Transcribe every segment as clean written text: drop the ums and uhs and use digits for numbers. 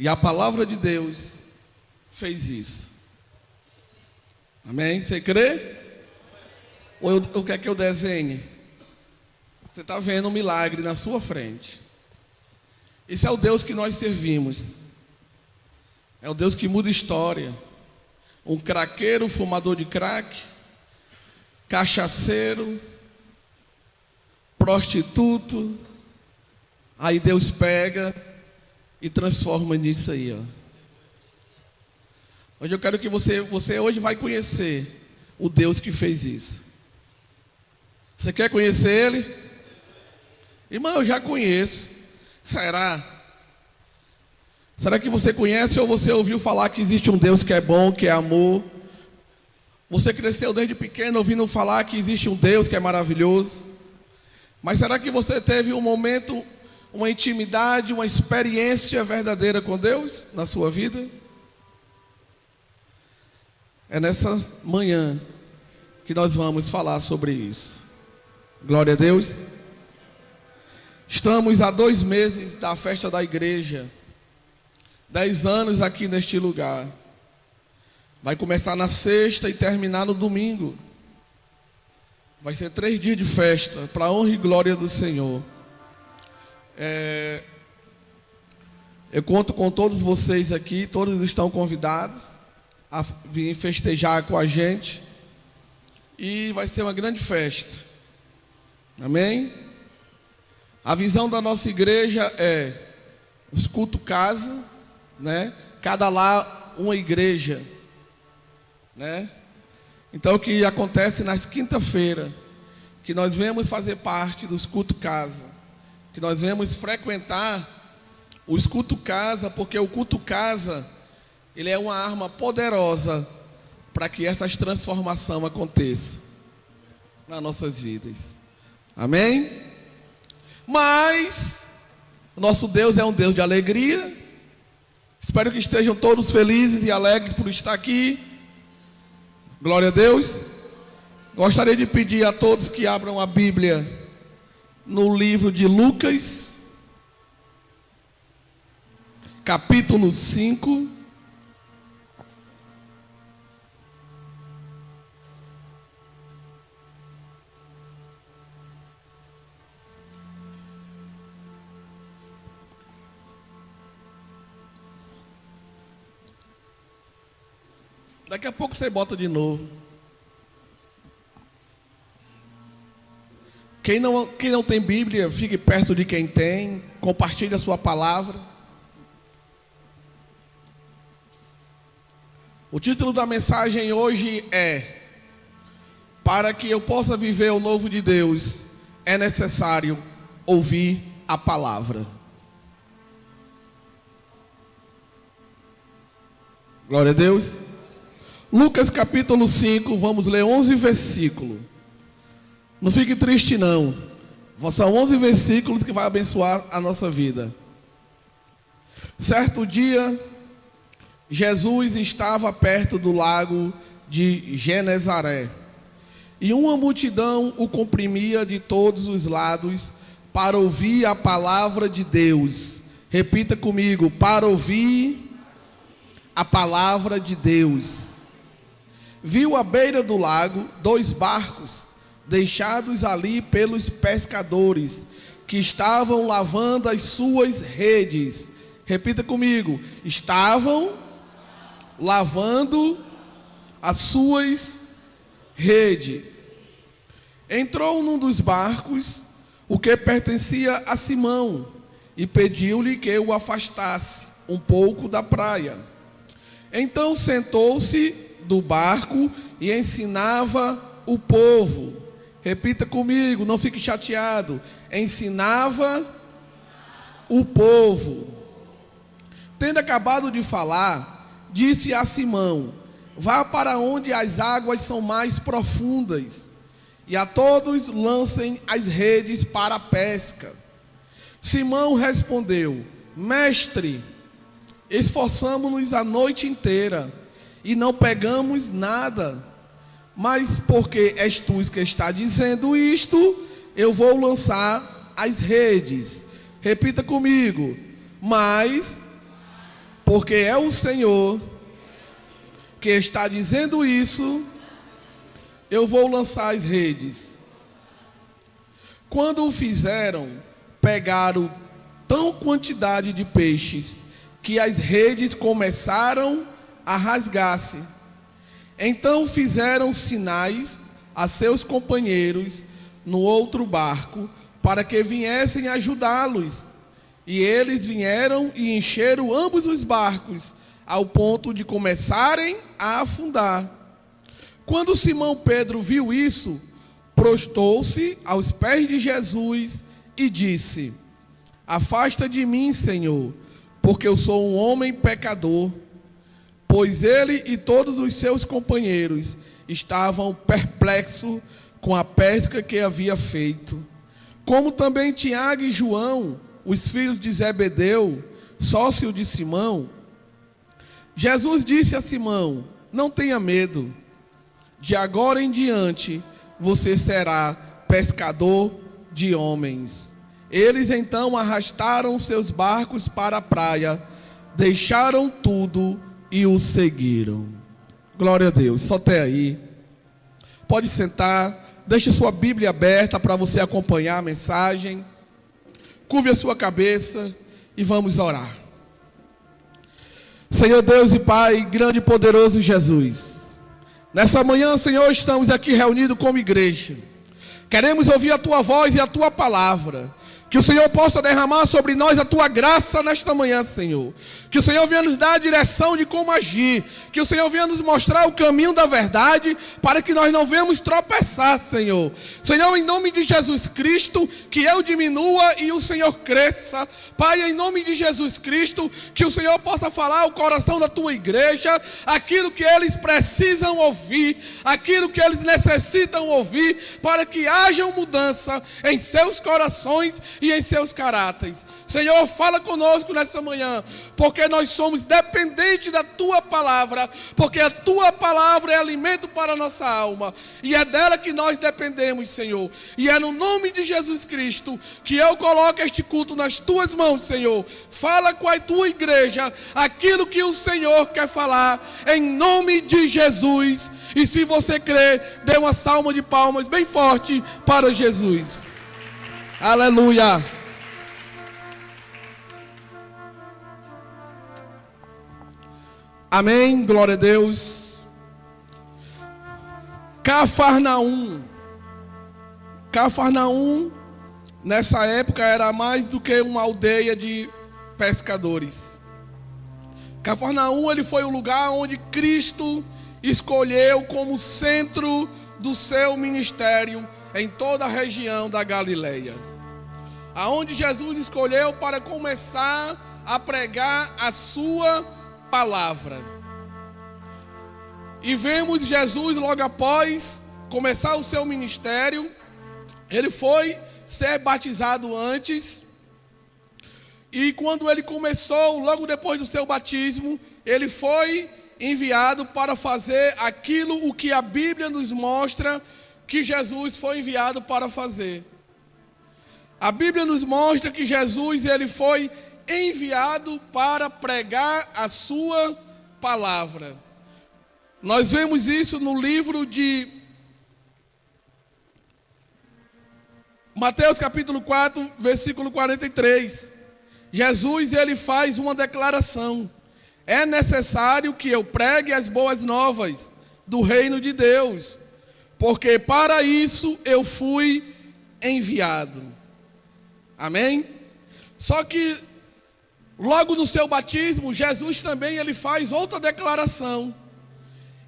E a palavra de Deus fez isso. Amém? Você crê? Ou o que é que eu desenhe? Você está vendo um milagre na sua frente. Esse é o Deus que nós servimos. É o Deus que muda história. Um craqueiro, fumador de crack, cachaceiro, prostituto. Aí Deus pega e transforma nisso aí, ó. Hoje eu quero que você hoje vai conhecer o Deus que fez isso. Você quer conhecer Ele? Irmão, eu já conheço. Será? Será que você conhece ou você ouviu falar que existe um Deus que é bom, que é amor? Você cresceu desde pequeno ouvindo falar que existe um Deus que é maravilhoso? Mas será que você teve um momento, uma intimidade, uma experiência verdadeira com Deus na sua vida? É nessa manhã que nós vamos falar sobre isso. Glória a Deus. Estamos há 2 meses da festa da igreja. 10 anos aqui neste lugar. Vai começar na sexta e terminar no domingo. Vai ser 3 dias de festa, para a honra e glória do Senhor. Eu conto com todos vocês aqui, todos estão convidados a vir festejar com a gente. E vai ser uma grande festa. Amém? A visão da nossa igreja é os cultos casa, né? Cada lá uma igreja, né? Então o que acontece nas quinta-feira, que nós vemos fazer parte dos cultos casa, que nós vemos frequentar os cultos casa, porque o culto casa, ele é uma arma poderosa para que essas transformações aconteçam nas nossas vidas. Amém? Mas o nosso Deus é um Deus de alegria. Espero que estejam todos felizes e alegres por estar aqui. Glória a Deus. Gostaria de pedir a todos que abram a Bíblia no livro de Lucas, capítulo 5. Daqui a pouco você bota de novo. Quem não tem Bíblia, fique perto de quem tem. Compartilhe a sua palavra. O título da mensagem hoje é: para que eu possa viver o novo de Deus, é necessário ouvir a palavra. Glória a Deus. Lucas capítulo 5, vamos ler 11 versículos. Não fique triste não. São 11 versículos que vai abençoar a nossa vida. Certo dia, Jesus estava perto do lago de Genezaré. E uma multidão o comprimia de todos os lados para ouvir a palavra de Deus. Repita comigo: para ouvir a palavra de Deus. Viu à beira do lago 2 barcos, deixados ali pelos pescadores, que estavam lavando as suas redes. Repita comigo: estavam lavando as suas redes. Entrou num dos barcos, o que pertencia a Simão, e pediu-lhe que o afastasse um pouco da praia. Então sentou-se do barco e ensinava o povo. Repita comigo, não fique chateado. Ensinava o povo. Tendo acabado de falar, disse a Simão: vá para onde as águas são mais profundas, e a todos lancem as redes para a pesca. Simão respondeu: mestre, esforçamo-nos a noite inteira e não pegamos nada. Mas porque és tu que está dizendo isto, eu vou lançar as redes. Repita comigo: mas porque é o Senhor que está dizendo isso, eu vou lançar as redes. Quando o fizeram, pegaram tão quantidade de peixes que as redes começaram a rasgar-se. Então fizeram sinais a seus companheiros no outro barco para que viessem ajudá-los. E eles vieram e encheram ambos os barcos, ao ponto de começarem a afundar. Quando Simão Pedro viu isso, prostrou-se aos pés de Jesus e disse: afasta de mim, Senhor, porque eu sou um homem pecador. Pois ele e todos os seus companheiros estavam perplexos com a pesca que havia feito. Como também Tiago e João, os filhos de Zebedeu, sócio de Simão. Jesus disse a Simão: não tenha medo, de agora em diante você será pescador de homens. Eles então arrastaram seus barcos para a praia, deixaram tudo e o seguiram. Glória a Deus. Só até aí. Pode sentar, deixe sua Bíblia aberta para você acompanhar a mensagem. Curve a sua cabeça e vamos orar. Senhor Deus e Pai, grande e poderoso Jesus, nessa manhã, Senhor, estamos aqui reunidos como igreja. Queremos ouvir a Tua voz e a Tua palavra. Que o Senhor possa derramar sobre nós a Tua graça nesta manhã, Senhor. Que o Senhor venha nos dar a direção de como agir. Que o Senhor venha nos mostrar o caminho da verdade, para que nós não venhamos tropeçar, Senhor. Senhor, em nome de Jesus Cristo, que eu diminua e o Senhor cresça. Pai, em nome de Jesus Cristo, que o Senhor possa falar ao coração da Tua igreja, aquilo que eles precisam ouvir, aquilo que eles necessitam ouvir, para que haja mudança em seus corações e em seus caráteres. Senhor, fala conosco nessa manhã, porque nós somos dependentes da Tua palavra, porque a Tua palavra é alimento para a nossa alma, e é dela que nós dependemos, Senhor. E é no nome de Jesus Cristo que eu coloco este culto nas Tuas mãos, Senhor. Fala com a Tua igreja aquilo que o Senhor quer falar, em nome de Jesus. E se você crê, dê uma salva de palmas bem forte para Jesus. Aleluia. Amém, glória a Deus. Cafarnaum, nessa época era mais do que uma aldeia de pescadores. Cafarnaum, ele foi o lugar onde Cristo escolheu como centro do seu ministério em toda a região da Galileia, aonde Jesus escolheu para começar a pregar a sua palavra. E vemos Jesus logo após começar o seu ministério, ele foi ser batizado antes, e quando ele começou, logo depois do seu batismo, ele foi enviado para fazer aquilo o que a Bíblia nos mostra que Jesus foi enviado para fazer. A Bíblia nos mostra que Jesus, ele foi enviado para pregar a sua palavra. Nós vemos isso no livro de Mateus capítulo 4, versículo 43. Jesus, ele faz uma declaração: é necessário que eu pregue as boas novas do reino de Deus, porque para isso eu fui enviado. Amém? Só que logo no seu batismo, Jesus também ele faz outra declaração.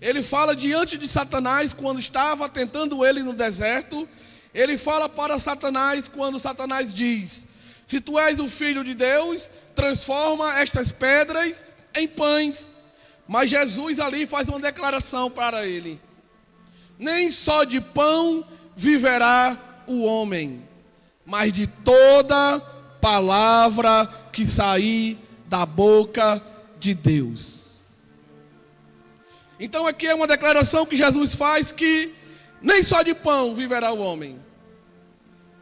Ele fala diante de Satanás, quando estava tentando ele no deserto. Ele fala para Satanás, quando Satanás diz: se tu és o Filho de Deus, transforma estas pedras em pães. Mas Jesus ali faz uma declaração para ele: nem só de pão viverá o homem, mas de toda palavra que sair da boca de Deus. Então aqui é uma declaração que Jesus faz, que nem só de pão viverá o homem,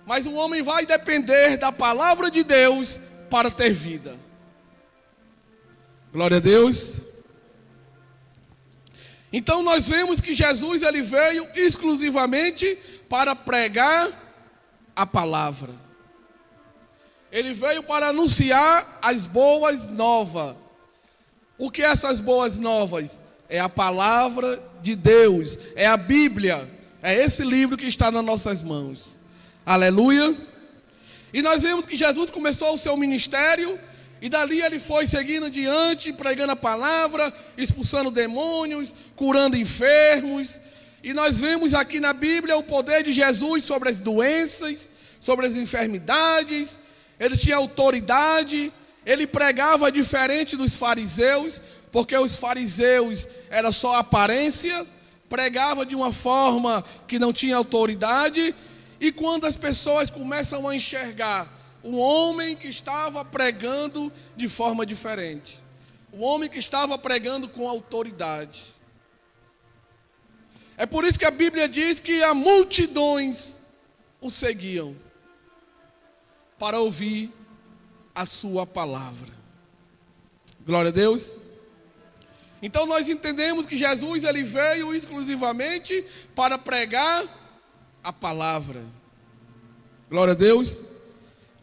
mas o homem vai depender da palavra de Deus para ter vida. Glória a Deus. Então nós vemos que Jesus ele veio exclusivamente para pregar a palavra. Ele veio para anunciar as boas novas. O que é essas boas novas? É a palavra de Deus, é a Bíblia, é esse livro que está nas nossas mãos. Aleluia. E nós vemos que Jesus começou o seu ministério, e dali ele foi seguindo adiante, pregando a palavra, expulsando demônios, curando enfermos. E nós vemos aqui na Bíblia o poder de Jesus sobre as doenças, sobre as enfermidades. Ele tinha autoridade, ele pregava diferente dos fariseus, porque os fariseus era só aparência, pregava de uma forma que não tinha autoridade. E quando as pessoas começam a enxergar um homem que estava pregando de forma diferente, um homem que estava pregando com autoridade. É por isso que a Bíblia diz que as multidões o seguiam para ouvir a sua palavra. Glória a Deus. Então nós entendemos que Jesus ele veio exclusivamente para pregar a palavra. Glória a Deus.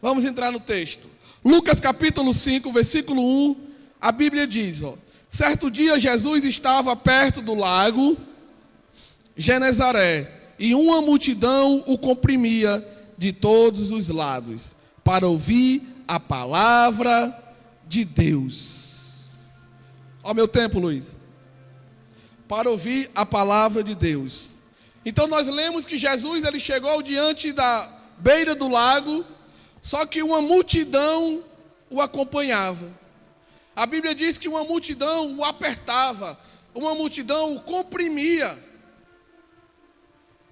Vamos entrar no texto. Lucas capítulo 5, versículo 1. A Bíblia diz, certo dia Jesus estava perto do lago Genezaré, e uma multidão o comprimia de todos os lados, para ouvir a palavra de Deus. Ó meu tempo, Luiz. Para ouvir a palavra de Deus. Então nós lemos que Jesus ele chegou diante da beira do lago, só que uma multidão o acompanhava. A Bíblia diz que uma multidão o apertava, uma multidão o comprimia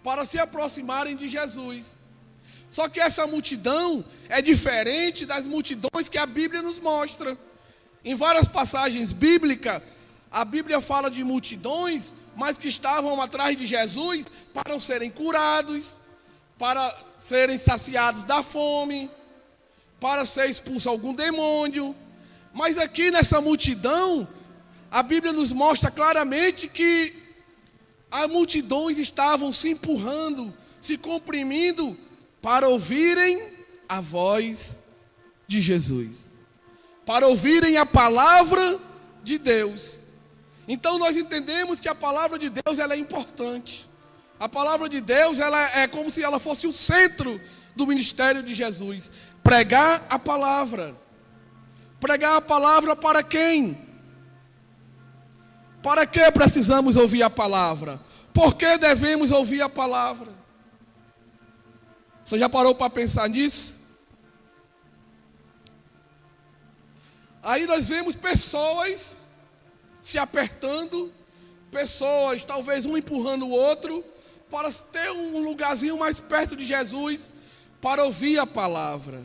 para se aproximarem de Jesus. Só que essa multidão é diferente das multidões que a Bíblia nos mostra. Em várias passagens bíblicas, a Bíblia fala de multidões, mas que estavam atrás de Jesus para serem curados, para serem saciados da fome, para ser expulso algum demônio. Mas aqui nessa multidão, a Bíblia nos mostra claramente que as multidões estavam se empurrando, se comprimindo para ouvirem a voz de Jesus, para ouvirem a palavra de Deus. Então nós entendemos que a palavra de Deus ela é importante. A palavra de Deus ela é como se ela fosse o centro do ministério de Jesus. Pregar a palavra. Pregar a palavra para quem? Para que precisamos ouvir a palavra? Por que devemos ouvir a palavra? Você já parou para pensar nisso? Aí nós vemos pessoas se apertando, pessoas talvez um empurrando o outro, para ter um lugarzinho mais perto de Jesus, para ouvir a palavra.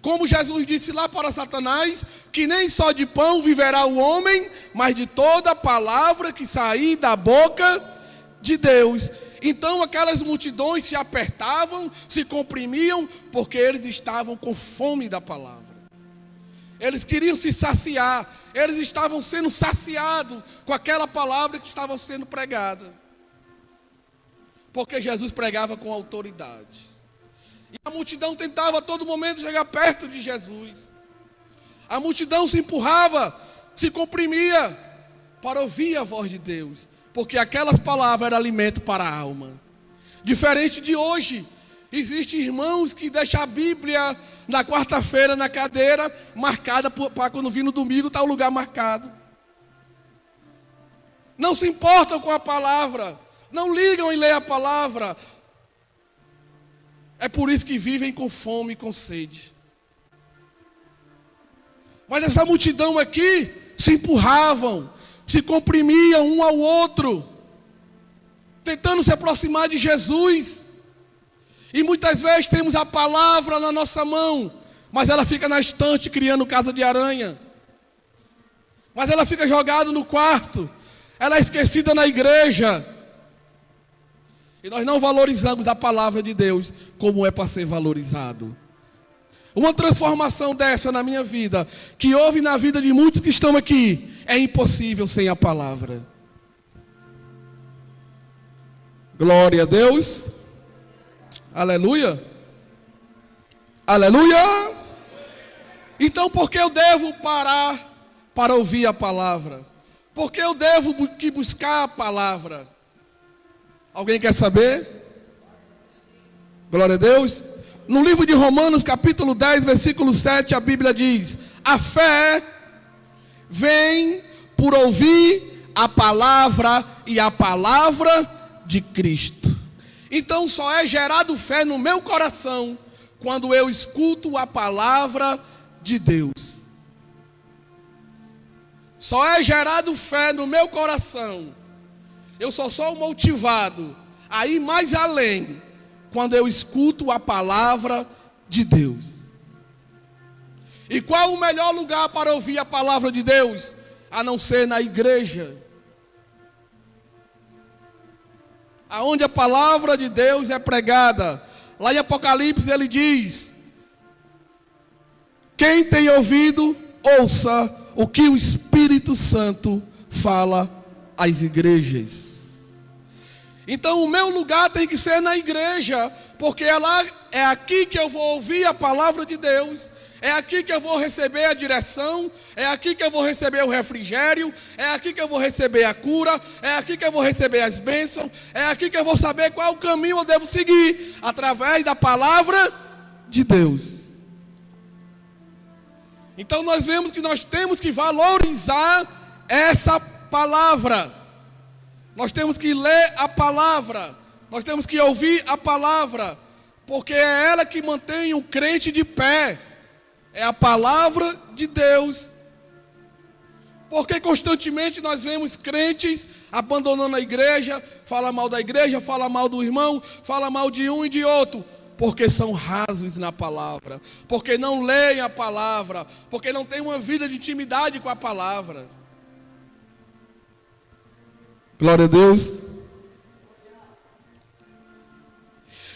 Como Jesus disse lá para Satanás, que nem só de pão viverá o homem, mas de toda palavra que sair da boca de Deus. Então aquelas multidões se apertavam, se comprimiam, porque eles estavam com fome da palavra. Eles queriam se saciar, eles estavam sendo saciados com aquela palavra que estava sendo pregada. Porque Jesus pregava com autoridade. E a multidão tentava a todo momento chegar perto de Jesus. A multidão se empurrava, se comprimia para ouvir a voz de Deus. Porque aquelas palavras eram alimento para a alma. Diferente de hoje, existem irmãos que deixam a Bíblia na quarta-feira na cadeira, marcada para quando vir no domingo está o lugar marcado. Não se importam com a palavra, não ligam em ler a palavra. É por isso que vivem com fome e com sede. Mas essa multidão aqui se empurravam, se comprimiam um ao outro, tentando se aproximar de Jesus. E muitas vezes temos a palavra na nossa mão, mas ela fica na estante criando casa de aranha. Mas ela fica jogada no quarto, ela é esquecida na igreja. E nós não valorizamos a palavra de Deus como é para ser valorizado. Uma transformação dessa na minha vida, que houve na vida de muitos que estão aqui, é impossível sem a palavra. Glória a Deus. Aleluia. Aleluia. Então por que eu devo parar para ouvir a palavra? Por que eu devo buscar a palavra? Alguém quer saber? Glória a Deus. No livro de Romanos, capítulo 10, versículo 7, a Bíblia diz: a fé vem por ouvir a palavra, e a palavra de Cristo. Então só é gerado fé no meu coração quando eu escuto a palavra de Deus. Só é gerado fé no meu coração. Eu só sou motivado a ir mais além quando eu escuto a palavra de Deus. E qual o melhor lugar para ouvir a palavra de Deus, a não ser na igreja? Aonde a palavra de Deus é pregada. Lá em Apocalipse ele diz: quem tem ouvido, ouça o que o Espírito Santo fala às igrejas. Então o meu lugar tem que ser na igreja, porque é aqui que eu vou ouvir a palavra de Deus, é aqui que eu vou receber a direção, é aqui que eu vou receber o refrigério, é aqui que eu vou receber a cura, é aqui que eu vou receber as bênçãos, é aqui que eu vou saber qual o caminho eu devo seguir, através da palavra de Deus. Então nós vemos que nós temos que valorizar essa palavra. Nós temos que ler a palavra, nós temos que ouvir a palavra, porque é ela que mantém o crente de pé, é a palavra de Deus. Porque constantemente nós vemos crentes abandonando a igreja, fala mal da igreja, fala mal do irmão, fala mal de um e de outro, porque são rasos na palavra, porque não leem a palavra, porque não têm uma vida de intimidade com a palavra. Glória a Deus.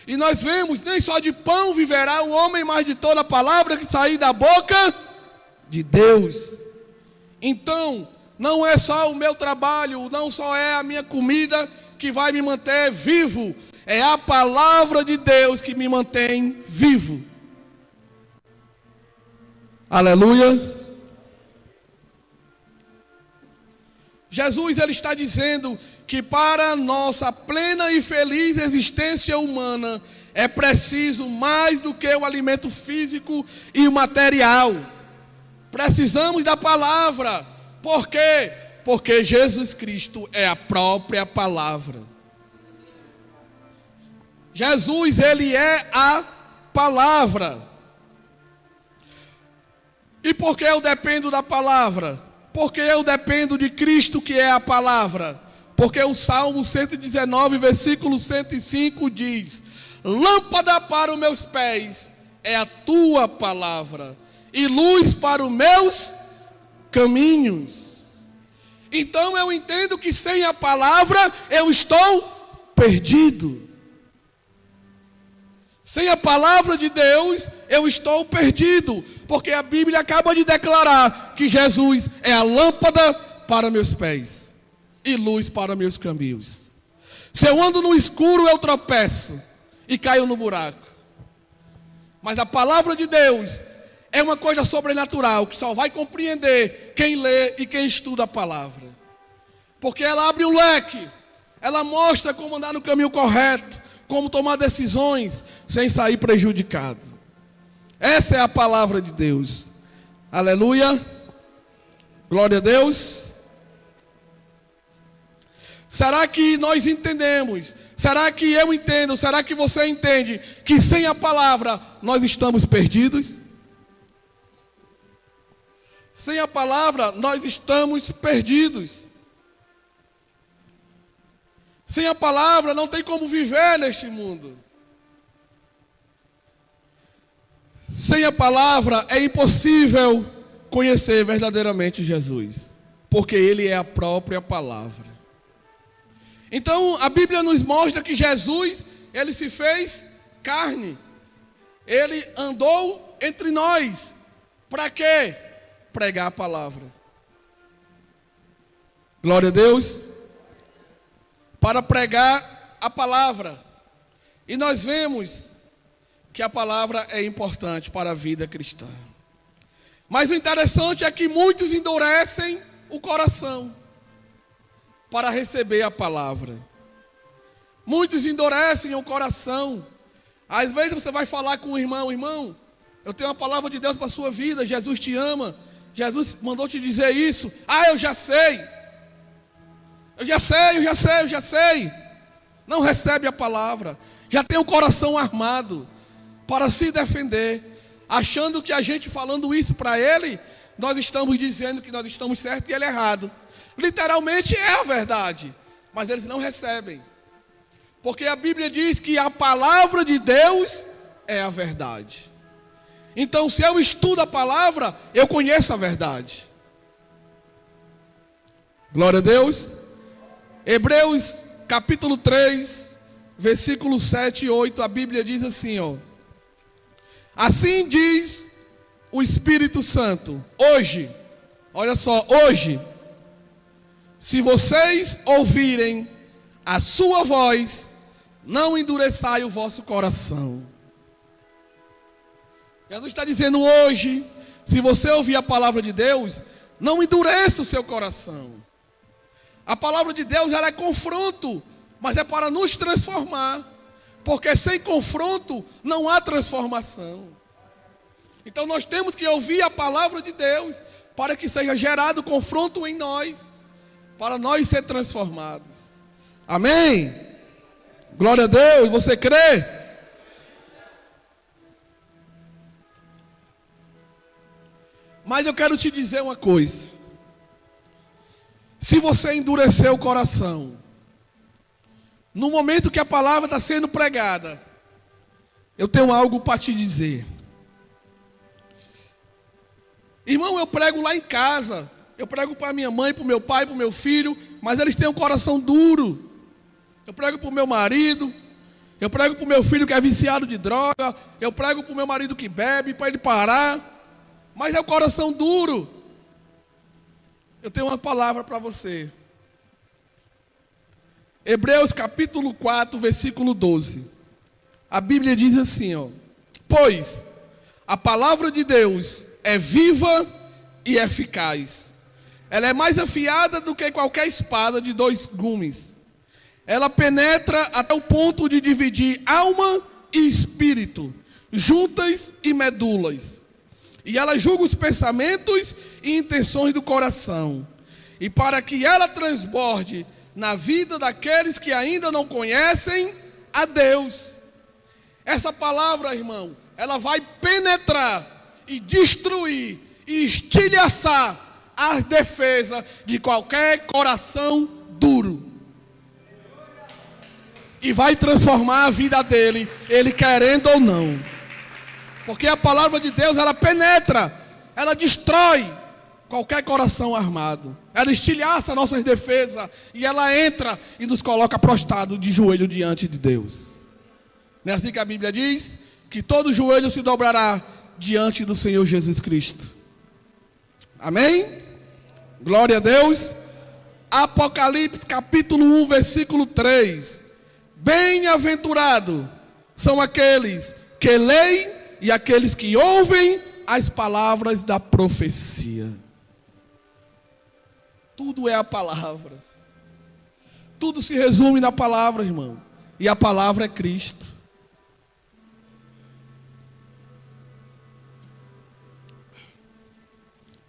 E nós vemos, nem só de pão viverá o homem, mas de toda a palavra que sair da boca de Deus. Então, não é só o meu trabalho, não só é a minha comida que vai me manter vivo, é a palavra de Deus que me mantém vivo. Aleluia. Jesus ele está dizendo que para a nossa plena e feliz existência humana é preciso mais do que o alimento físico e o material. Precisamos da palavra. Por quê? Porque Jesus Cristo é a própria palavra. Jesus ele é a palavra. E por que eu dependo da palavra? Porque eu dependo de Cristo, que é a palavra. Porque o Salmo 119, versículo 105 diz: lâmpada para os meus pés é a tua palavra, e luz para os meus caminhos. Então eu entendo que sem a palavra eu estou perdido. Sem a palavra de Deus eu estou perdido. Porque a Bíblia acaba de declarar que Jesus é a lâmpada para meus pés e luz para meus caminhos. Se eu ando no escuro, eu tropeço e caio no buraco. Mas a palavra de Deus é uma coisa sobrenatural que só vai compreender quem lê e quem estuda a palavra. Porque ela abre um leque, ela mostra como andar no caminho correto, como tomar decisões sem sair prejudicado. Essa é a palavra de Deus. Aleluia. Glória a Deus. Será que nós entendemos? Será que eu entendo? Será que você entende que sem a palavra nós estamos perdidos? Sem a palavra nós estamos perdidos. Sem a palavra não tem como viver neste mundo. Sem a palavra é impossível conhecer verdadeiramente Jesus, porque Ele é a própria palavra. Então a Bíblia nos mostra que Jesus, Ele se fez carne, Ele andou entre nós. Para quê? Pregar a palavra. Glória a Deus. Para pregar a palavra. E nós vemos que a palavra é importante para a vida cristã. Mas o interessante é que muitos endurecem o coração para receber a palavra. Muitos endurecem o coração. Às vezes você vai falar com o irmão: irmão, eu tenho uma palavra de Deus para a sua vida, Jesus te ama, Jesus mandou te dizer isso. Ah, eu já sei. Eu já sei. Não recebe a palavra. Já tem o coração armado para se defender, achando que a gente falando isso para ele, nós estamos dizendo que nós estamos certos e ele errado. Literalmente é a verdade, mas eles não recebem. Porque a Bíblia diz que a palavra de Deus é a verdade. Então, se eu estudo a palavra, eu conheço a verdade. Glória a Deus. Hebreus capítulo 3, versículos 7 e 8, a Bíblia diz assim, ó: assim diz o Espírito Santo, hoje, olha só, hoje, se vocês ouvirem a sua voz, não endureçai o vosso coração. Jesus está dizendo hoje, se você ouvir a palavra de Deus, não endureça o seu coração. A palavra de Deus, ela é confronto, mas é para nos transformar. Porque sem confronto não há transformação. Então nós temos que ouvir a palavra de Deus para que seja gerado confronto em nós, para nós ser transformados. Amém? Glória a Deus, você crê? Mas eu quero te dizer uma coisa. Se você endurecer o coração, no momento que a palavra está sendo pregada, eu tenho algo para te dizer. Irmão, eu prego lá em casa. Eu prego para minha mãe, para o meu pai, para o meu filho, mas eles têm um coração duro. Eu prego para o meu marido. Eu prego para o meu filho que é viciado de droga. Eu prego para o meu marido que bebe, para ele parar. Mas é o coração duro. Eu tenho uma palavra para você. Hebreus capítulo 4, versículo 12. A Bíblia diz assim, ó: pois a palavra de Deus é viva e eficaz. Ela é mais afiada do que qualquer espada de dois gumes. Ela penetra até o ponto de dividir alma e espírito, juntas e medulas. E ela julga os pensamentos e intenções do coração. E para que ela transborde na vida daqueles que ainda não conhecem a Deus. Essa palavra, irmão, ela vai penetrar e destruir e estilhaçar as defesas de qualquer coração duro. E vai transformar a vida dele, ele querendo ou não. Porque a palavra de Deus, ela penetra, ela destrói qualquer coração armado. Ela estilhaça nossas defesas e ela entra e nos coloca prostrado de joelho diante de Deus. Não é assim que a Bíblia diz? Que todo joelho se dobrará diante do Senhor Jesus Cristo. Amém? Glória a Deus. Apocalipse capítulo 1, versículo 3. Bem-aventurado são aqueles que leem e aqueles que ouvem as palavras da profecia. Tudo é a palavra. Tudo se resume na palavra, irmão. E a palavra é Cristo.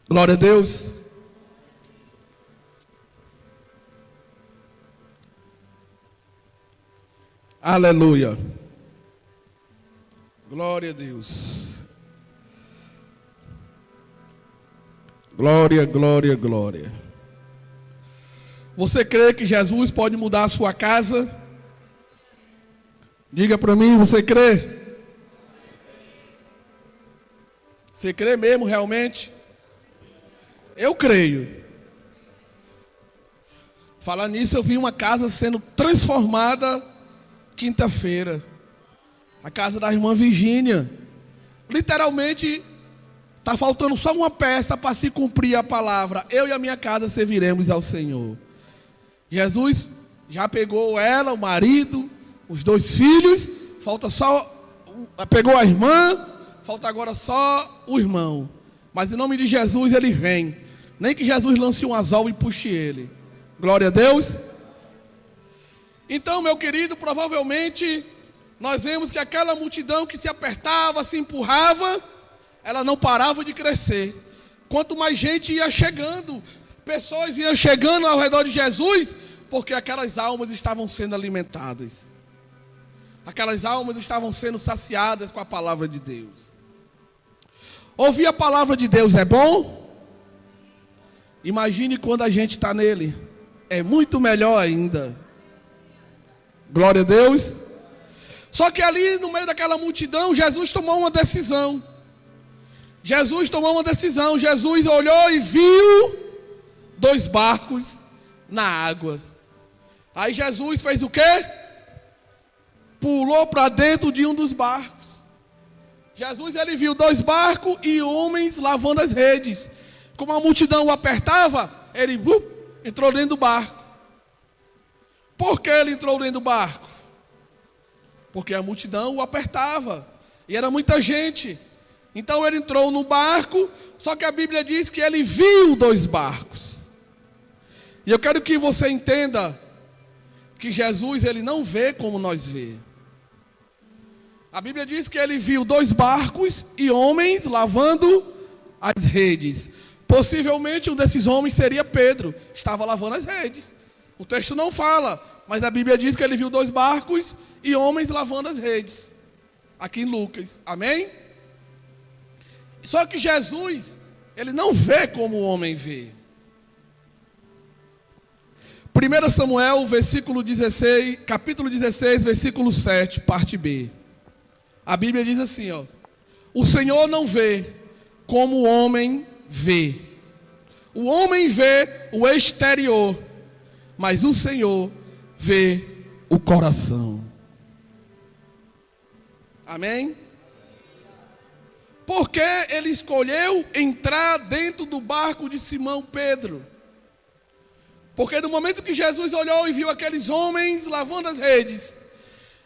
Glória a Deus. Aleluia. Glória a Deus. Glória, glória, glória. Você crê que Jesus pode mudar a sua casa? Diga para mim, você crê? Você crê mesmo realmente? Eu creio. Falar nisso, eu vi uma casa sendo transformada quinta-feira. A casa da irmã Virgínia. Literalmente, está faltando só uma peça para se cumprir a palavra. Eu e a minha casa serviremos ao Senhor. Jesus já pegou ela, o marido, os 2 filhos. Falta só, pegou a irmã, falta agora só o irmão. Mas em nome de Jesus ele vem. Nem que Jesus lance um anzol e puxe ele. Glória a Deus. Então, meu querido, provavelmente nós vemos que aquela multidão que se apertava, se empurrava, ela não parava de crescer. Quanto mais gente ia chegando, pessoas iam chegando ao redor de Jesus, porque aquelas almas estavam sendo alimentadas. Aquelas almas estavam sendo saciadas com a palavra de Deus. Ouvir a palavra de Deus é bom? Imagine quando a gente está nele. É muito melhor ainda. Glória a Deus. Só que ali no meio daquela multidão, Jesus tomou uma decisão. Jesus olhou e viu 2 barcos na água. Aí Jesus fez o quê? Pulou para dentro de um dos barcos. Jesus, ele viu 2 barcos e homens lavando as redes. Como a multidão o apertava, ele entrou dentro do barco. Por que ele entrou dentro do barco? Porque a multidão o apertava. E era muita gente. Então ele entrou no barco, só que a Bíblia diz que ele viu 2 barcos. E eu quero que você entenda que Jesus, ele não vê como nós vê. A Bíblia diz que ele viu 2 barcos e homens lavando as redes. Possivelmente um desses homens seria Pedro, estava lavando as redes. O texto não fala, mas a Bíblia diz que ele viu 2 barcos e homens lavando as redes. Aqui em Lucas, amém? Só que Jesus, ele não vê como o homem vê. 1 Samuel, capítulo 16, versículo 7, parte B. A Bíblia diz assim, ó: o Senhor não vê como o homem vê. O homem vê o exterior, mas o Senhor vê o coração. Amém? Porque ele escolheu entrar dentro do barco de Simão Pedro. Porque no momento que Jesus olhou e viu aqueles homens lavando as redes,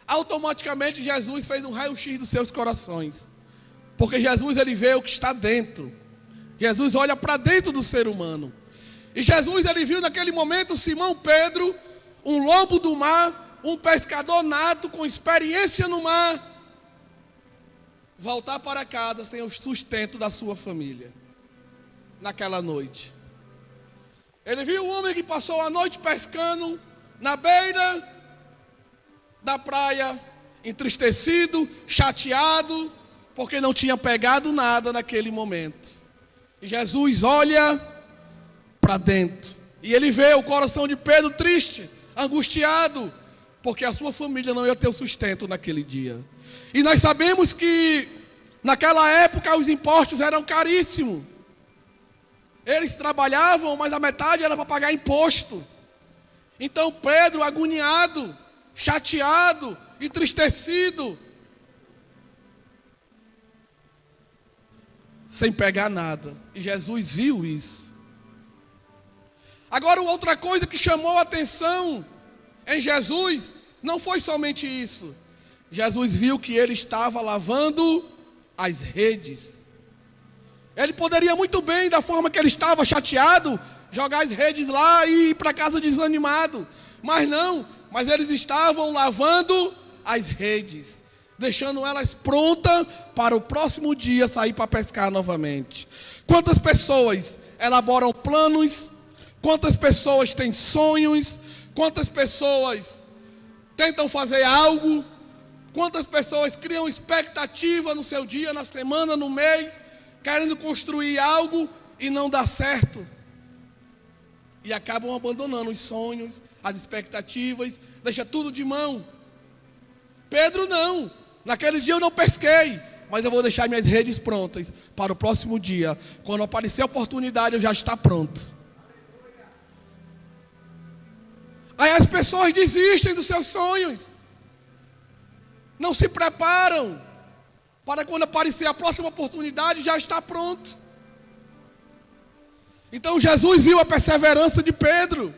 automaticamente Jesus fez um raio-x dos seus corações. Porque Jesus, ele vê o que está dentro. Jesus olha para dentro do ser humano. E Jesus, ele viu naquele momento Simão Pedro, um lobo do mar, um pescador nato com experiência no mar, voltar para casa sem o sustento da sua família, naquela noite. Ele viu um homem que passou a noite pescando na beira da praia, entristecido, chateado, porque não tinha pegado nada naquele momento. E Jesus olha para dentro, e ele vê o coração de Pedro triste, angustiado, porque a sua família não ia ter o sustento naquele dia. E nós sabemos que naquela época os impostos eram caríssimos. Eles trabalhavam, mas a metade era para pagar imposto. Então Pedro, agoniado, chateado, entristecido, sem pegar nada. E Jesus viu isso. Agora, outra coisa que chamou a atenção em Jesus não foi somente isso. Jesus viu que ele estava lavando as redes. Ele poderia muito bem, da forma que ele estava chateado, jogar as redes lá e ir para casa desanimado. Mas não, mas eles estavam lavando as redes, deixando elas prontas para o próximo dia sair para pescar novamente. Quantas pessoas elaboram planos? Quantas pessoas têm sonhos? Quantas pessoas tentam fazer algo? Quantas pessoas criam expectativa no seu dia, na semana, no mês, querendo construir algo e não dá certo? E acabam abandonando os sonhos, as expectativas, deixa tudo de mão. Pedro não. Naquele dia eu não pesquei, mas eu vou deixar minhas redes prontas para o próximo dia. Quando aparecer a oportunidade, eu já estou pronto. Aí as pessoas desistem dos seus sonhos, não se preparam para quando aparecer a próxima oportunidade já estar pronto. Então Jesus viu a perseverança de Pedro.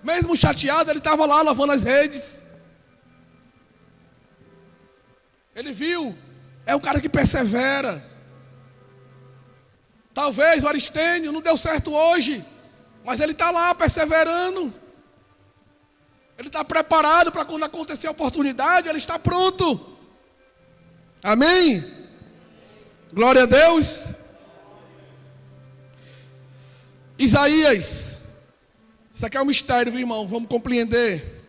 Mesmo chateado, ele estava lá lavando as redes. Ele viu, é um cara que persevera. Talvez o Aristênio não deu certo hoje, mas ele está lá perseverando. Ele está preparado para quando acontecer a oportunidade, ele está pronto. Amém? Glória a Deus. Isaías, isso aqui é um mistério, viu, irmão? Vamos compreender.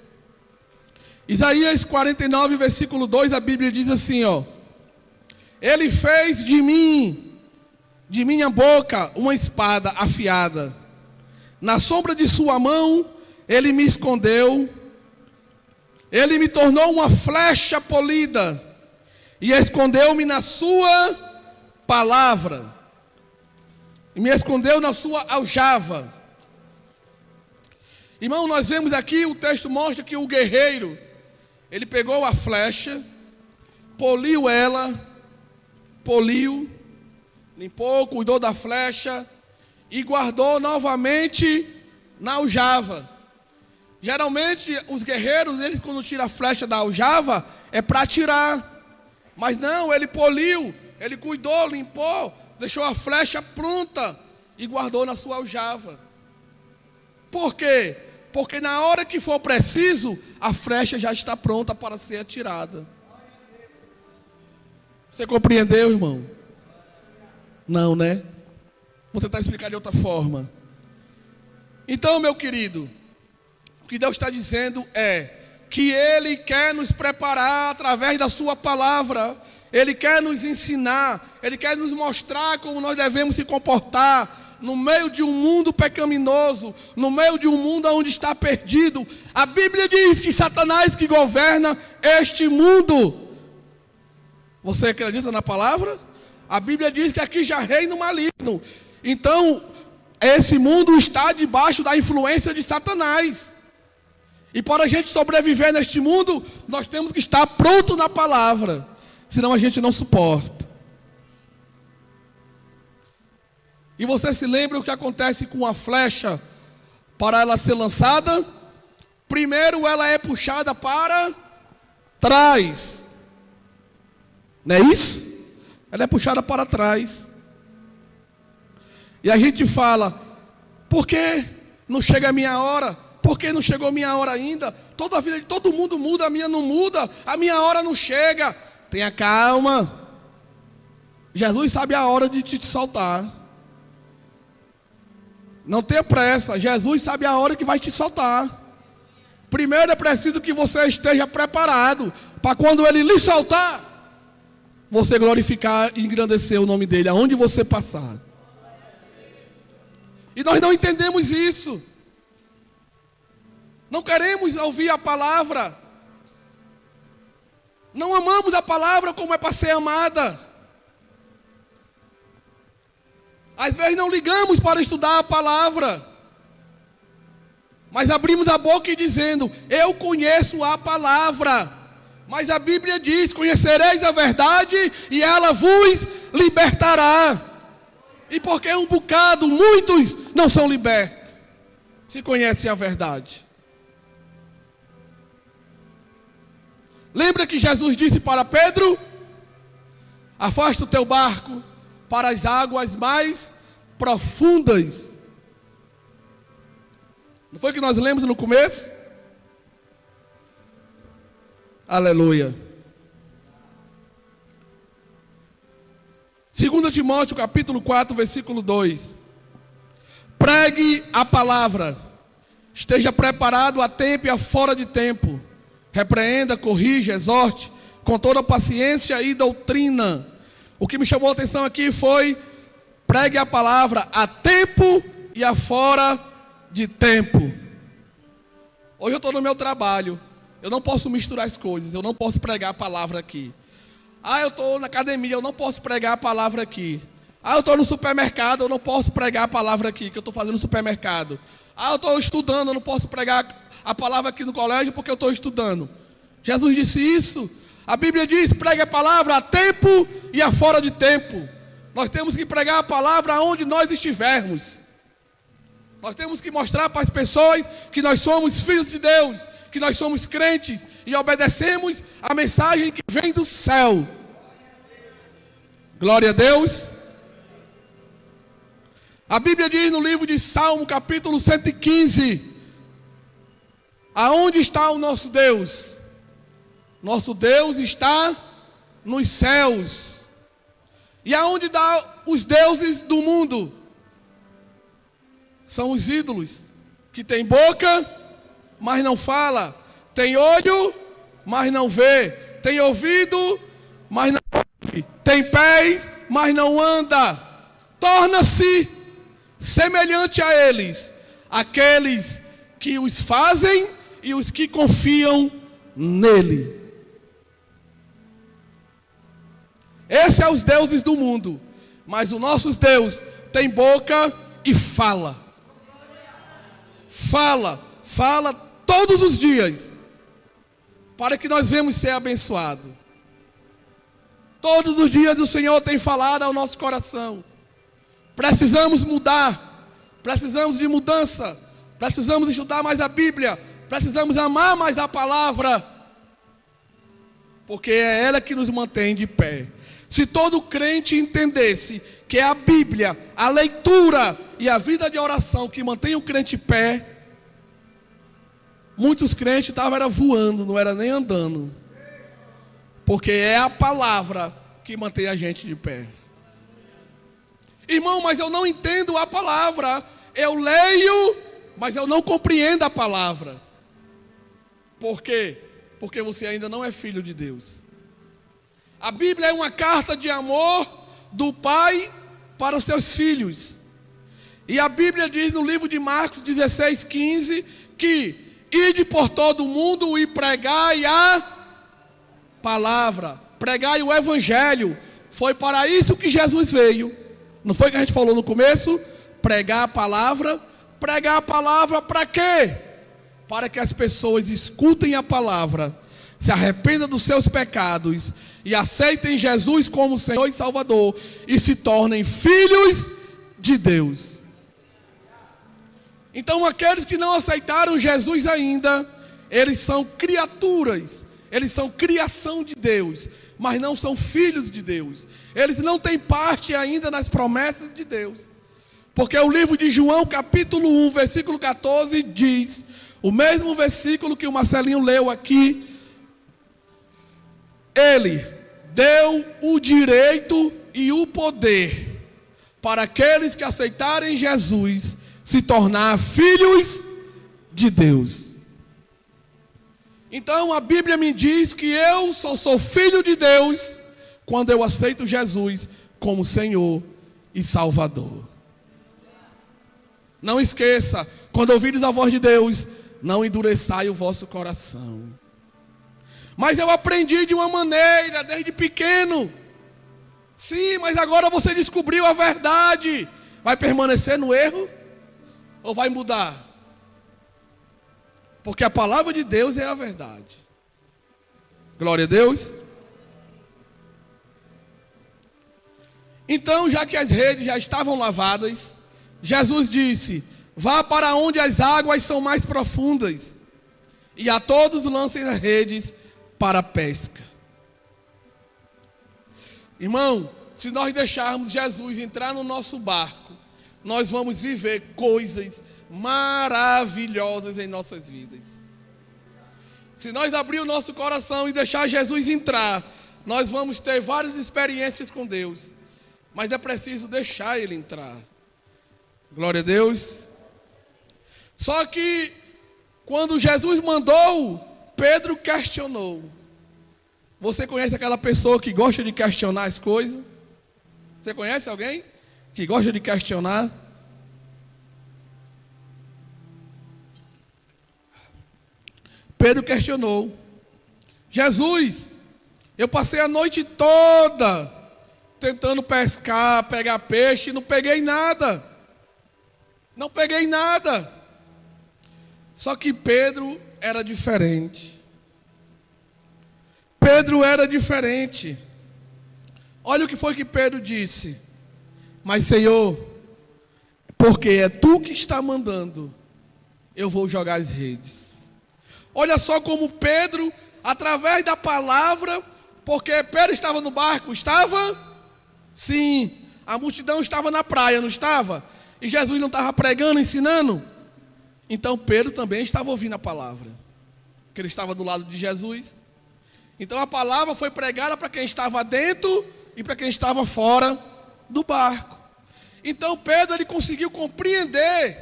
Isaías 49, versículo 2, a Bíblia diz assim, ó: Ele fez de minha boca, uma espada afiada. Na sombra de sua mão, ele me escondeu. Ele me tornou uma flecha polida e escondeu-me na sua palavra. E me escondeu na sua aljava. Irmão, nós vemos aqui, o texto mostra que o guerreiro, ele pegou a flecha, poliu ela, limpou, cuidou da flecha e guardou novamente na aljava. Geralmente os guerreiros, eles quando tiram a flecha da aljava, é para atirar. Mas não, ele poliu, ele cuidou, limpou, deixou a flecha pronta e guardou na sua aljava. Por quê? Porque na hora que for preciso, a flecha já está pronta para ser atirada. Você compreendeu, irmão? Não, né? Vou tentar explicar de outra forma. Então, meu querido, o que Deus está dizendo é que Ele quer nos preparar através da sua palavra. Ele quer nos ensinar, Ele quer nos mostrar como nós devemos se comportar no meio de um mundo pecaminoso, no meio de um mundo onde está perdido. A Bíblia diz que Satanás que governa este mundo. Você acredita na palavra? A Bíblia diz que aqui já reina o maligno. Então, esse mundo está debaixo da influência de Satanás. E para a gente sobreviver neste mundo, nós temos que estar pronto na palavra. Senão a gente não suporta. E você se lembra o que acontece com a flecha para ela ser lançada? Primeiro ela é puxada para trás. Não é isso? Ela é puxada para trás. E a gente fala: por que não chega a minha hora? Por que não chegou a minha hora ainda? Toda a vida de todo mundo muda, a minha não muda. A minha hora não chega. Tenha calma. Jesus sabe a hora de te soltar. Não tenha pressa. Jesus sabe a hora que vai te soltar. Primeiro é preciso que você esteja preparado para quando Ele lhe soltar, você glorificar e engrandecer o nome dEle aonde você passar. E nós não entendemos isso. Não queremos ouvir a palavra. Não amamos a palavra como é para ser amada. Às vezes não ligamos para estudar a palavra, mas abrimos a boca e dizendo: eu conheço a palavra. Mas a Bíblia diz: conhecereis a verdade e ela vos libertará. E porque um bocado, muitos não são libertos, se conhecem a verdade. Lembra que Jesus disse para Pedro: afasta o teu barco para as águas mais profundas. Não foi que nós lemos no começo? Aleluia. 2 Timóteo capítulo 4, versículo 2. Pregue a palavra, esteja preparado a tempo e a fora de tempo. Repreenda, corrija, exorte com toda paciência e doutrina. O que me chamou a atenção aqui foi: pregue a palavra a tempo e a fora de tempo. Hoje eu estou no meu trabalho, eu não posso misturar as coisas, eu não posso pregar a palavra aqui. Eu estou na academia, eu não posso pregar a palavra aqui. Eu estou no supermercado, eu não posso pregar a palavra aqui, que eu estou fazendo no supermercado. Eu estou estudando, eu não posso pregar a palavra aqui no colégio porque eu estou estudando. Jesus disse isso. A Bíblia diz: pregue a palavra a tempo e a fora de tempo. Nós temos que pregar a palavra aonde nós estivermos. Nós temos que mostrar para as pessoas que nós somos filhos de Deus, que nós somos crentes e obedecemos a mensagem que vem do céu. Glória a Deus. A Bíblia diz no livro de Salmo, capítulo 115, aonde está o nosso Deus? Nosso Deus está nos céus. E aonde está os deuses do mundo? São os ídolos, que tem boca, mas não fala, tem olho, mas não vê, tem ouvido, mas não ouve, tem pés, mas não anda. Torna-se semelhante a eles, aqueles que os fazem e os que confiam nele. Esses são os deuses do mundo, mas o nosso Deus tem boca e fala. Fala todos os dias, para que nós venhamos ser abençoados. Todos os dias o Senhor tem falado ao nosso coração. Precisamos mudar, precisamos de mudança, precisamos estudar mais a Bíblia, precisamos amar mais a palavra, porque é ela que nos mantém de pé. Se todo crente entendesse que é a Bíblia, a leitura e a vida de oração que mantém o crente de pé, muitos crentes estavam voando, não era nem andando, porque é a palavra que mantém a gente de pé. Irmão, mas eu não entendo a palavra, eu leio, mas eu não compreendo a palavra. Por quê? Porque você ainda não é filho de Deus. A Bíblia é uma carta de amor do Pai para os seus filhos. E a Bíblia diz no livro de Marcos 16:15 que ide por todo o mundo e pregai a palavra, pregai o evangelho. Foi para isso que Jesus veio. Não foi que a gente falou no começo? Pregar a palavra para quê? Para que as pessoas escutem a palavra, se arrependam dos seus pecados e aceitem Jesus como Senhor e Salvador e se tornem filhos de Deus. Então aqueles que não aceitaram Jesus ainda, eles são criaturas, eles são criação de Deus, mas não são filhos de Deus. Eles não têm parte ainda nas promessas de Deus. Porque o livro de João, capítulo 1, versículo 14, diz, o mesmo versículo que o Marcelinho leu aqui, ele deu o direito e o poder para aqueles que aceitarem Jesus se tornar filhos de Deus. Então a Bíblia me diz que eu só sou filho de Deus quando eu aceito Jesus como Senhor e Salvador. Não esqueça, quando ouvires a voz de Deus, não endureçai o vosso coração. Mas eu aprendi de uma maneira desde pequeno. Sim, mas agora você descobriu a verdade. Vai permanecer no erro? Ou vai mudar? Porque a palavra de Deus é a verdade. Glória a Deus. Então, já que as redes já estavam lavadas, Jesus disse, vá para onde as águas são mais profundas, e a todos lancem as redes para a pesca. Irmão, se nós deixarmos Jesus entrar no nosso barco, nós vamos viver coisas maravilhosas em nossas vidas. Se nós abrir o nosso coração e deixar Jesus entrar, nós vamos ter várias experiências com Deus. Mas é preciso deixar Ele entrar. Glória a Deus. Só que, quando Jesus mandou, Pedro questionou. Você conhece aquela pessoa que gosta de questionar as coisas? Você conhece alguém que gosta de questionar? Pedro questionou. Jesus, eu passei a noite toda tentando pescar, pegar peixe, não peguei nada. Não peguei nada. Só que Pedro era diferente. Pedro era diferente. Olha o que foi que Pedro disse. Mas, Senhor, porque é tu que está mandando, eu vou jogar as redes. Olha só como Pedro, através da palavra, porque Pedro estava no barco, estava? Sim. A multidão estava na praia, não estava? E Jesus não estava pregando, ensinando? Então Pedro também estava ouvindo a palavra, porque ele estava do lado de Jesus. Então a palavra foi pregada para quem estava dentro e para quem estava fora do barco. Então Pedro, ele conseguiu compreender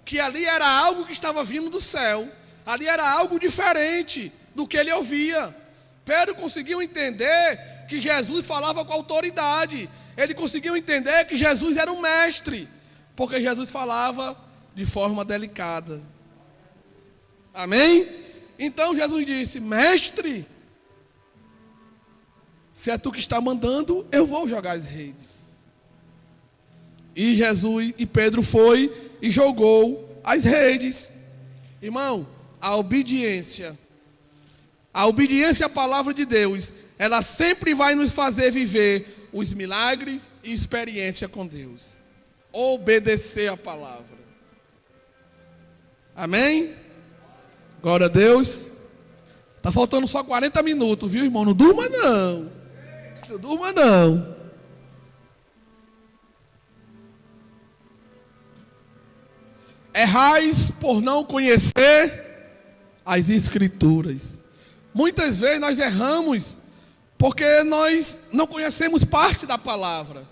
que ali era algo que estava vindo do céu. Ali era algo diferente do que ele ouvia. Pedro conseguiu entender que Jesus falava com autoridade. Ele conseguiu entender que Jesus era um mestre, porque Jesus falava de forma delicada. Amém? Então Jesus disse: mestre, se é tu que está mandando, eu vou jogar as redes. E Pedro foi e jogou as redes. Irmão, a obediência à palavra de Deus, ela sempre vai nos fazer viver os milagres e experiência com Deus. Obedecer a palavra. Amém? Glória a Deus. Está faltando só 40 minutos, viu, irmão? Não durma não. Não durma não. Errais por não conhecer as Escrituras. Muitas vezes nós erramos porque nós não conhecemos parte da palavra.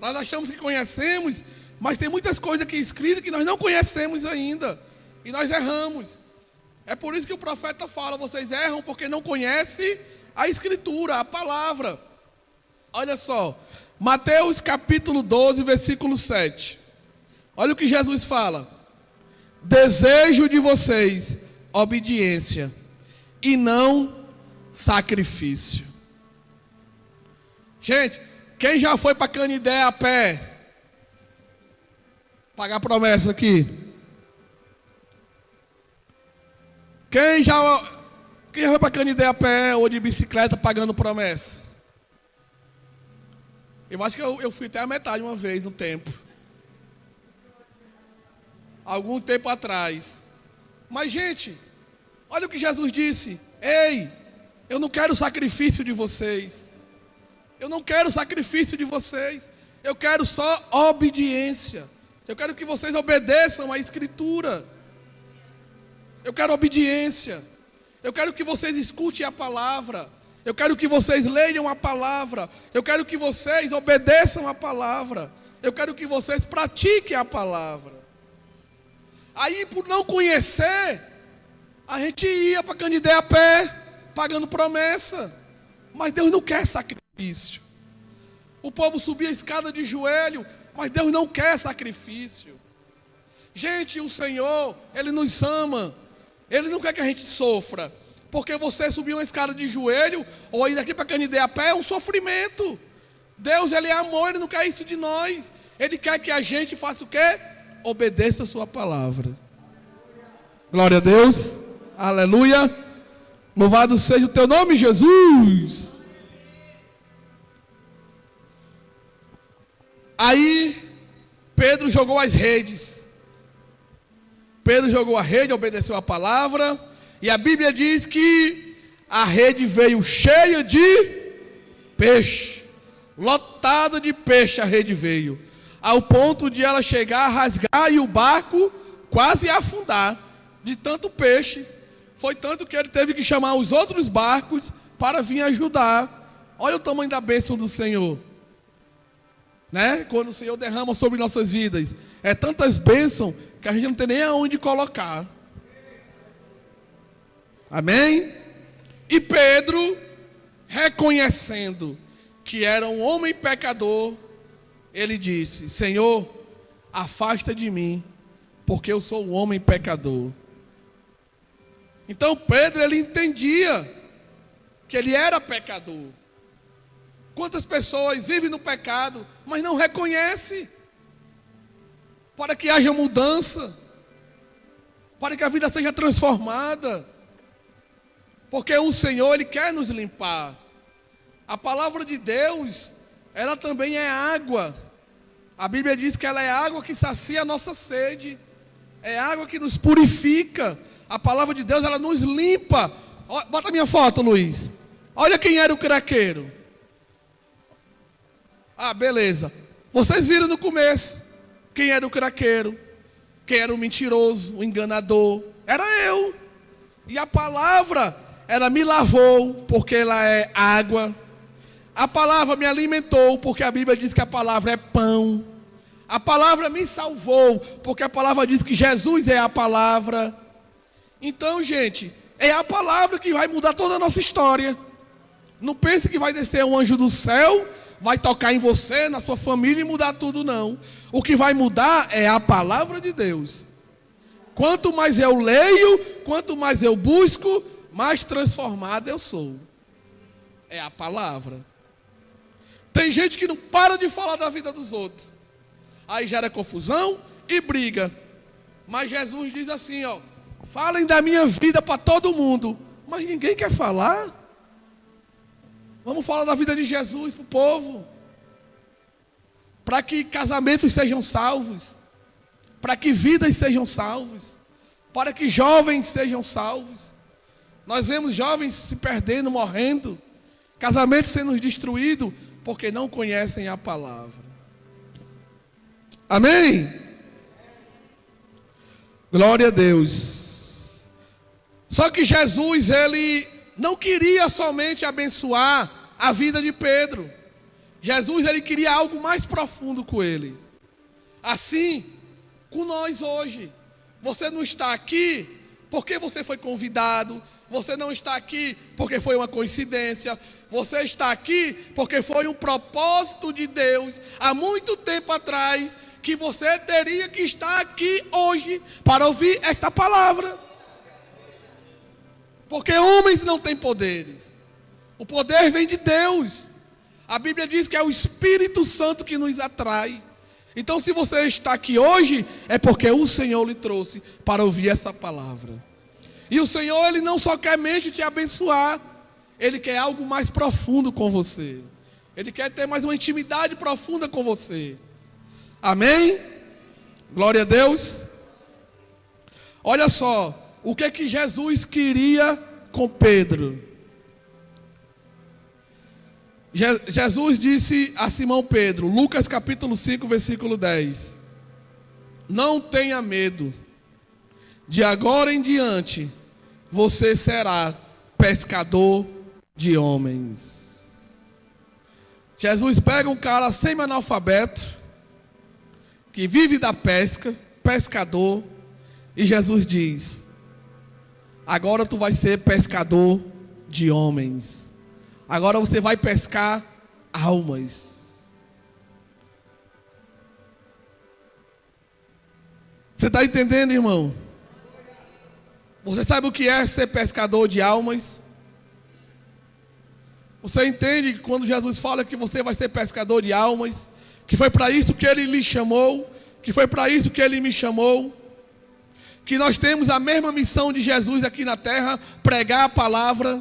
Nós achamos que conhecemos, mas tem muitas coisas aqui escritas que nós não conhecemos ainda. E nós erramos. É por isso que o profeta fala: vocês erram porque não conhecem a Escritura, a palavra. Olha só, Mateus capítulo 12, versículo 7. Olha o que Jesus fala: desejo de vocês obediência e não sacrifício. Gente, quem já foi para Canidé a pé? Pagar promessa aqui. Quem já foi para Canidé a pé ou de bicicleta pagando promessa? Eu acho que eu fui até a metade uma vez no tempo. Algum tempo atrás. Mas, gente, olha o que Jesus disse: ei, eu não quero sacrifício de vocês. Eu não quero sacrifício de vocês. Eu quero só obediência. Eu quero que vocês obedeçam à Escritura. Eu quero obediência. Eu quero que vocês escutem a palavra. Eu quero que vocês leiam a palavra. Eu quero que vocês obedeçam a palavra. Eu quero que vocês pratiquem a palavra. Aí, por não conhecer, a gente ia para Canidé a pé, pagando promessa. Mas Deus não quer sacrifício. O povo subia a escada de joelho, mas Deus não quer sacrifício. Gente, o Senhor, Ele nos ama. Ele não quer que a gente sofra. Porque você subir uma escada de joelho, ou ir daqui para Canidé a pé, é um sofrimento. Deus, Ele é amor, Ele não quer isso de nós. Ele quer que a gente faça o quê? Obedeça a sua palavra. Glória a Deus. Aleluia. Louvado seja o teu nome, Jesus. Aí Pedro jogou as redes. Pedro jogou a rede, obedeceu a palavra. E a Bíblia diz que a rede veio cheia de peixe. Lotada de peixe a rede veio. Ao ponto de ela chegar a rasgar e o barco quase afundar. De tanto peixe. Foi tanto que ele teve que chamar os outros barcos para vir ajudar. Olha o tamanho da bênção do Senhor. Né? Quando o Senhor derrama sobre nossas vidas. É tantas bênçãos que a gente não tem nem aonde colocar. Amém? E Pedro, reconhecendo que era um homem pecador, ele disse: Senhor, afasta de mim, porque eu sou um homem pecador. Então Pedro, ele entendia que ele era pecador. Quantas pessoas vivem no pecado, mas não reconhecem? Para que haja mudança, para que a vida seja transformada. Porque o Senhor, Ele quer nos limpar. A palavra de Deus, ela também é água. A Bíblia diz que ela é água que sacia a nossa sede. É água que nos purifica. A palavra de Deus, ela nos limpa. Bota a minha foto, Luiz. Olha quem era o craqueiro. Ah, beleza. Vocês viram no começo quem era o craqueiro, quem era o mentiroso, o enganador. Era eu. E a palavra, ela me lavou, porque ela é água. A palavra me alimentou, porque a Bíblia diz que a palavra é pão. A palavra me salvou, porque a palavra diz que Jesus é a palavra. Então, gente, é a palavra que vai mudar toda a nossa história. Não pense que vai descer um anjo do céu, vai tocar em você, na sua família e mudar tudo, não. O que vai mudar é a palavra de Deus. Quanto mais eu leio, quanto mais eu busco, mais transformado eu sou. É a palavra. Tem gente que não para de falar da vida dos outros. Aí gera confusão e briga. Mas Jesus diz assim, ó: falem da minha vida para todo mundo. Mas ninguém quer falar. Vamos falar da vida de Jesus para o povo. Para que casamentos sejam salvos. Para que vidas sejam salvas. Para que jovens sejam salvos. Nós vemos jovens se perdendo, morrendo. Casamentos sendo destruídos porque não conhecem a palavra. Amém? Glória a Deus. Só que Jesus, ele não queria somente abençoar a vida de Pedro. Jesus, ele queria algo mais profundo com ele. Assim, com nós hoje. Você não está aqui porque você foi convidado. Você não está aqui porque foi uma coincidência. Você está aqui porque foi um propósito de Deus há muito tempo atrás, que você teria que estar aqui hoje para ouvir esta palavra. Porque homens não têm poderes. O poder vem de Deus. A Bíblia diz que é o Espírito Santo que nos atrai. Então, se você está aqui hoje, é porque o Senhor lhe trouxe para ouvir essa palavra. E o Senhor, ele não só quer mesmo te abençoar, ele quer algo mais profundo com você. Ele quer ter mais uma intimidade profunda com você. Amém? Glória a Deus. Olha só, o que é que Jesus queria com Pedro? Jesus disse a Simão Pedro, Lucas capítulo 5, versículo 10: não tenha medo, de agora em diante você será pescador de homens. Jesus pega um cara semi-analfabeto, que vive da pesca, pescador, e Jesus diz: agora tu vai ser pescador de homens. Agora você vai pescar almas. Você está entendendo, irmão? Você sabe o que é ser pescador de almas? Você entende que quando Jesus fala que você vai ser pescador de almas, que foi para isso que ele lhe chamou, que foi para isso que ele me chamou, que nós temos a mesma missão de Jesus aqui na terra, pregar a palavra,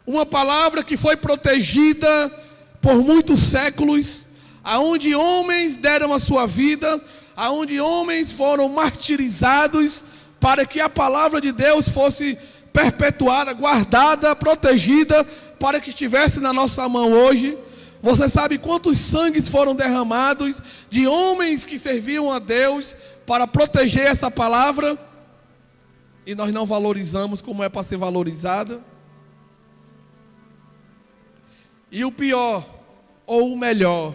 uma palavra que foi protegida por muitos séculos, aonde homens deram a sua vida, aonde homens foram martirizados, para que a palavra de Deus fosse perpetuada, guardada, protegida, para que estivesse na nossa mão hoje. Você sabe quantos sangues foram derramados de homens que serviam a Deus para proteger essa palavra? E nós não valorizamos como é para ser valorizada. E o pior, ou o melhor,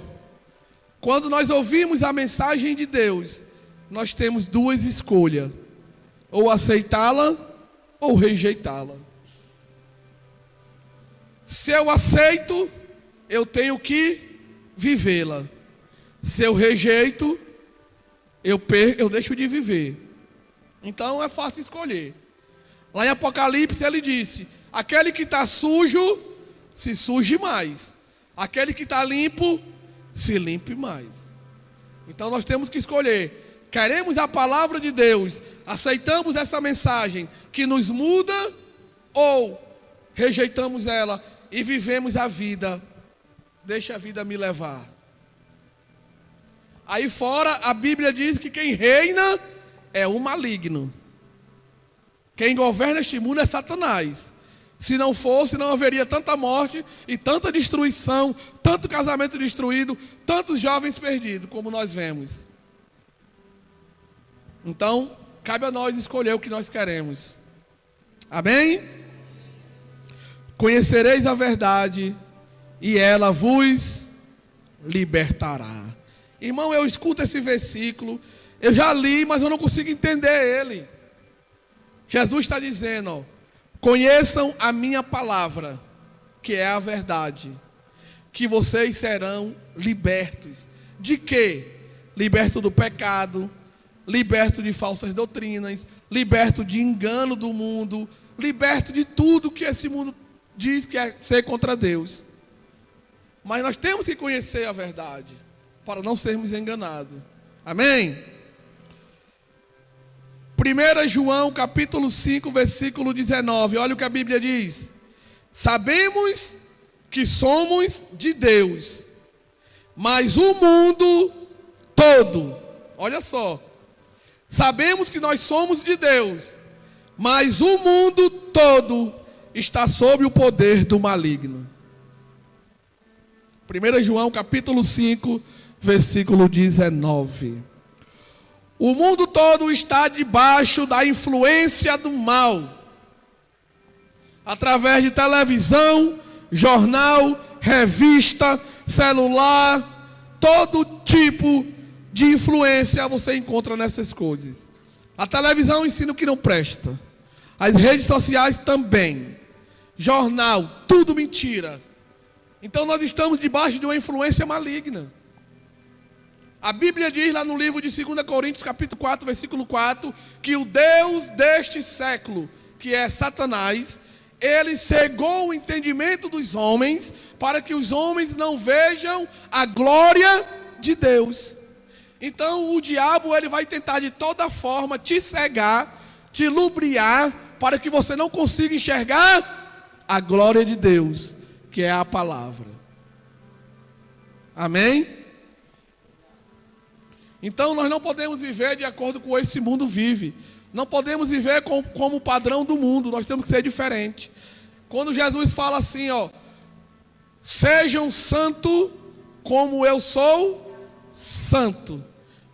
quando nós ouvimos a mensagem de Deus, nós temos duas escolhas: ou aceitá-la ou rejeitá-la. Se eu aceito, eu tenho que vivê-la. Se eu rejeito, eu deixo de viver. Então é fácil escolher. Lá em Apocalipse ele disse: aquele que está sujo, se suje mais. Aquele que está limpo, se limpe mais. Então nós temos que escolher. Queremos a palavra de Deus, aceitamos essa mensagem que nos muda, ou rejeitamos ela e vivemos a vida deixa a vida me levar. Aí fora a Bíblia diz que quem reina é o maligno. Quem governa este mundo é Satanás. Se não fosse, não haveria tanta morte e tanta destruição, tanto casamento destruído, tantos jovens perdidos, como nós vemos. Então, cabe a nós escolher o que nós queremos. Amém? Conhecereis a verdade e ela vos libertará. Irmão, eu escuto esse versículo, eu já li, mas eu não consigo entender ele. Jesus está dizendo, ó, conheçam a minha palavra, que é a verdade, que vocês serão libertos. De quê? Liberto do pecado, liberto de falsas doutrinas, liberto de engano do mundo, liberto de tudo que esse mundo diz que é ser contra Deus. Mas nós temos que conhecer a verdade, para não sermos enganados. Amém? 1 João capítulo 5, versículo 19. Olha o que a Bíblia diz. Sabemos que somos de Deus, mas o mundo todo, olha só, sabemos que nós somos de Deus, mas o mundo todo está sob o poder do maligno. 1 João capítulo 5, versículo 19. O mundo todo está debaixo da influência do mal. Através de televisão, jornal, revista, celular, todo tipo de influência você encontra nessas coisas. A televisão ensina o que não presta. As redes sociais também. Jornal, tudo mentira. Então nós estamos debaixo de uma influência maligna. A Bíblia diz lá no livro de 2 Coríntios, capítulo 4, versículo 4, que o Deus deste século, que é Satanás, ele cegou o entendimento dos homens, para que os homens não vejam a glória de Deus. Então o diabo, ele vai tentar de toda forma te cegar, te lubriar, para que você não consiga enxergar a glória de Deus, que é a palavra. Amém? Então nós não podemos viver de acordo com esse mundo vive. Não podemos viver como o padrão do mundo. Nós temos que ser diferente. Quando Jesus fala assim, ó, sejam santos como eu sou santo.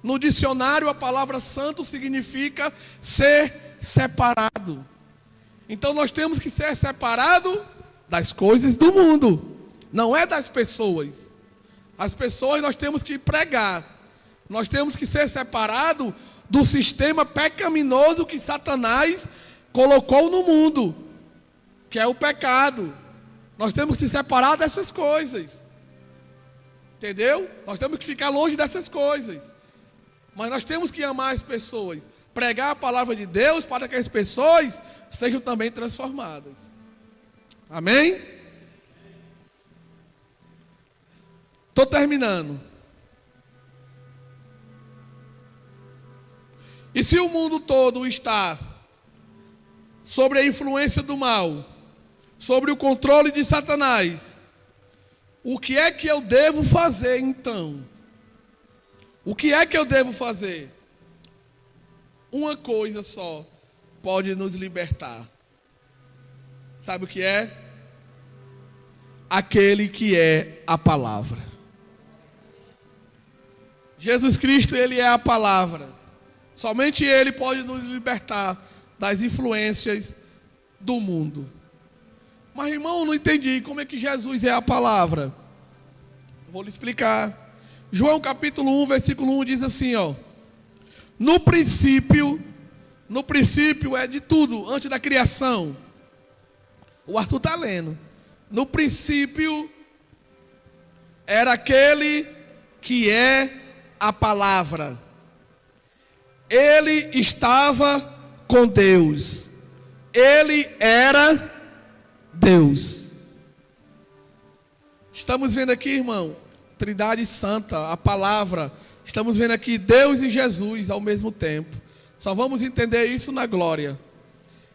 No dicionário a palavra santo significa ser separado. Então nós temos que ser separado das coisas do mundo. Não é das pessoas. As pessoas nós temos que pregar. Nós temos que ser separados do sistema pecaminoso que Satanás colocou no mundo, que é o pecado. Nós temos que se separar dessas coisas. Entendeu? Nós temos que ficar longe dessas coisas. Mas nós temos que amar as pessoas. Pregar a palavra de Deus para que as pessoas sejam também transformadas. Amém? Estou terminando. E se o mundo todo está sobre a influência do mal, sobre o controle de Satanás, o que é que eu devo fazer então? O que é que eu devo fazer? Uma coisa só pode nos libertar. Sabe o que é? Aquele que é a palavra. Jesus Cristo, ele é a palavra. Somente ele pode nos libertar das influências do mundo. Mas, irmão, não entendi como é que Jesus é a palavra. Vou lhe explicar. João capítulo 1, versículo 1 diz assim, ó. No princípio é de tudo, antes da criação. O Arthur está lendo. No princípio era aquele que é a palavra. Ele estava com Deus. Ele era Deus. Estamos vendo aqui, irmão, Trindade Santa, a palavra. Estamos vendo aqui Deus e Jesus ao mesmo tempo. Só vamos entender isso na glória.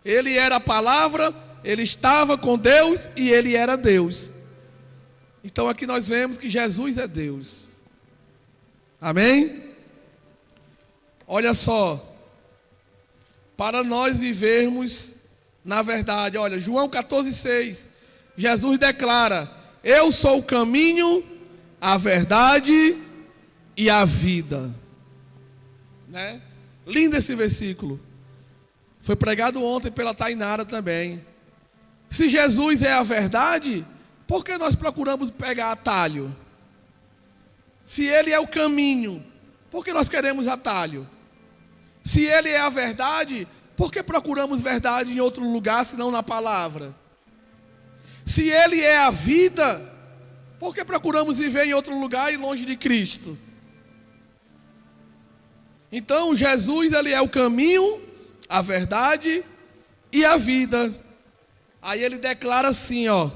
Ele era a palavra, ele estava com Deus e ele era Deus. Então aqui nós vemos que Jesus é Deus. Amém? Olha só. Para nós vivermos na verdade, olha, João 14,6. Jesus declara: eu sou o caminho, a verdade e a vida. Né? Lindo esse versículo. Foi pregado ontem pela Tainara também. Se Jesus é a verdade, por que nós procuramos pegar atalho? Se Ele é o caminho, por que nós queremos atalho? Se Ele é a verdade, por que procuramos verdade em outro lugar, senão na palavra? Se Ele é a vida, por que procuramos viver em outro lugar e longe de Cristo? Então, Jesus, Ele é o caminho, a verdade e a vida. Aí Ele declara assim, ó: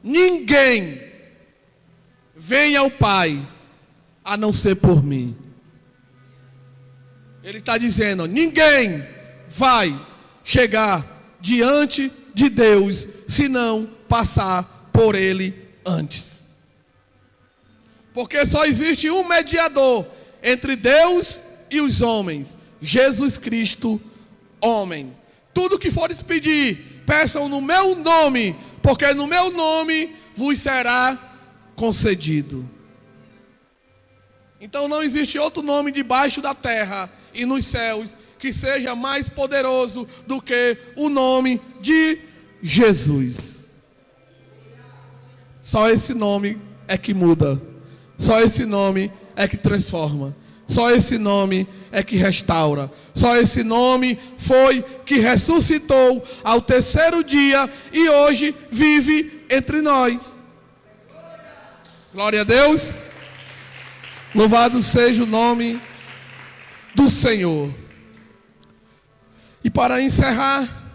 ninguém vem ao Pai, a não ser por mim. Ele está dizendo, ó, ninguém vai chegar diante de Deus, se não passar por Ele antes. Porque só existe um mediador entre Deus e os homens, Jesus Cristo, homem. Tudo que fores pedir, peçam no meu nome, porque no meu nome vos será concedido. Então não existe outro nome debaixo da terra e nos céus que seja mais poderoso do que o nome de Jesus. Só esse nome é que muda. Só esse nome é que transforma. Só esse nome é que restaura. Só esse nome foi que ressuscitou ao terceiro dia e hoje vive entre nós. Glória a Deus. Louvado seja o nome do Senhor. E para encerrar,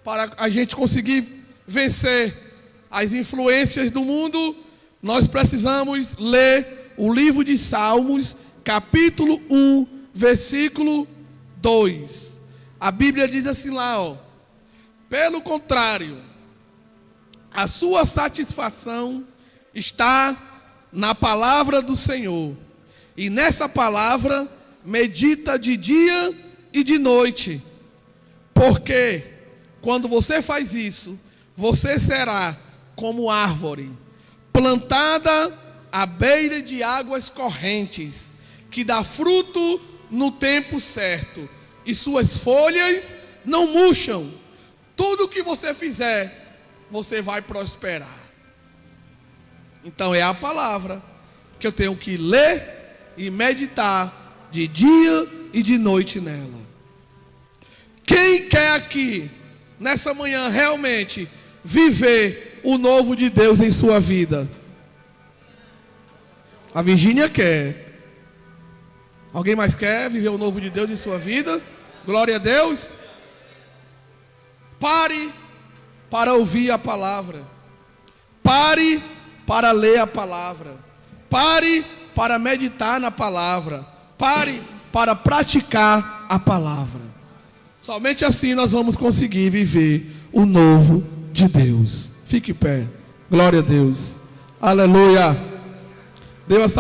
para a gente conseguir vencer as influências do mundo, nós precisamos ler o livro de Salmos, capítulo 1, versículo 2. A Bíblia diz assim lá, ó: pelo contrário, a sua satisfação está na palavra do Senhor, e nessa palavra medita de dia e de noite. Porque quando você faz isso, você será como árvore plantada à beira de águas correntes, que dá fruto no tempo certo, e suas folhas não murcham. Tudo que você fizer, você vai prosperar. Então é a palavra que eu tenho que ler e meditar de dia e de noite nela. Quem quer aqui, nessa manhã, realmente viver o novo de Deus em sua vida? A Virgínia quer. Alguém mais quer viver o novo de Deus em sua vida? Glória a Deus. Pare para ouvir a palavra. Pare para ler a palavra. Pare para meditar na palavra. Pare para praticar a palavra. Somente assim nós vamos conseguir viver o novo de Deus. Fique em pé. Glória a Deus. Aleluia. Deus